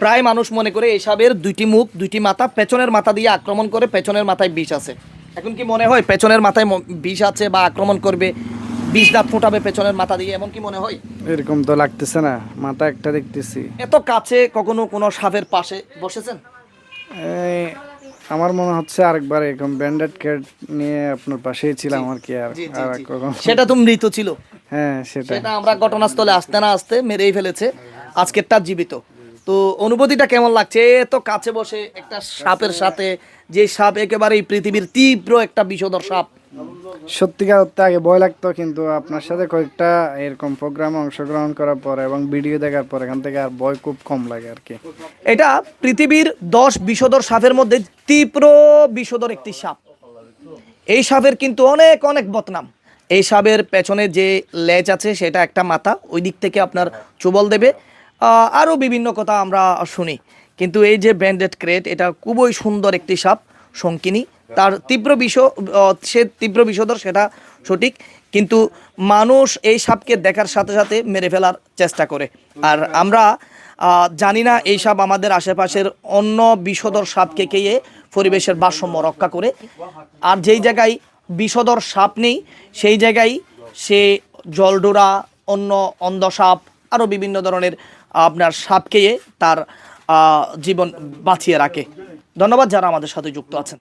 প্রায় মানুষ মনে করে এই সাপের দুইটি মুখ, দুইটি মাথা, পেছনের মাথা দিয়ে আক্রমণ করে, পেছনের মাথায় বিষ আছে। এখন কি মনে হয় পেছনের মাথায় বিষ আছে বা আক্রমণ করবে, বিষ দাঁত ফোটাবে পেছনের মাথা দিয়ে, এমন কি মনে হয়? এরকম তো লাগতেছে না, মাথা একটা দেখতেছি। এত কাছে কখনো কোনো সাপের পাশে বসেছেন? এই আমার মনে হচ্ছে আরেকবার এরকম ব্যান্ডেড ক্যাট নিয়ে আপনার পাশেই ছিলাম আর কি। আর জি জি আর জি, কখন সেটা তো মৃত ছিল। হ্যাঁ সেটা। সেটা আমরা ঘটনাস্থলে আসতে না আসতে মেরেই ফেলেছে, আজকেরটা জীবিত। তো অনুভূতিটা কেমন লাগছে এত কাছে বসে একটা সাপের সাথে, যে সাপ একেবারেই পৃথিবীর তীব্র একটা বিষধর সাপ? সত্যিকার অর্থে আগে ভয় লাগতো, কিন্তু আপনার সাথে কয়েকটা এরকম প্রোগ্রামে অংশগ্রহণ করার পর এবং ভিডিও দেখার পর এখান থেকে আর ভয় খুব কম লাগে আর কি। এটা পৃথিবীর 10 বিষধর সাপের মধ্যে তীব্র বিষধর একটি সাপ। এই সাপের কিন্তু অনেক অনেক বদনাম। এই সাপের পেছনে যে লেজ আছে সেটা একটা মাথা, ওই দিক থেকে আপনার চুবল দেবে, আরও বিভিন্ন কথা আমরা শুনি। কিন্তু এই যে ব্যান্ডেড ক্রেট, এটা খুবই সুন্দর একটি সাপ, শঙ্কিনী। তার তীব্র সে তীব্র বিষধর, সেটা সঠিক, কিন্তু মানুষ এই সাপকে দেখার সাথে সাথে মেরে ফেলার চেষ্টা করে। আর আমরা জানি না এই সাপ আমাদের আশেপাশের অন্য বিষধর সাপকে খেয়ে পরিবেশের ভারসাম্য রক্ষা করে। আর যেই জায়গায় বিষধর সাপ নেই সেই জায়গায় সে জলডোরা, অন্য অন্ধ সাপ, আরও বিভিন্ন ধরনের আপনার সাপ খেয়ে তার জীবন বাঁচিয়ে রাখে। ধন্যবাদ যারা আমাদের সাথে যুক্ত আছেন।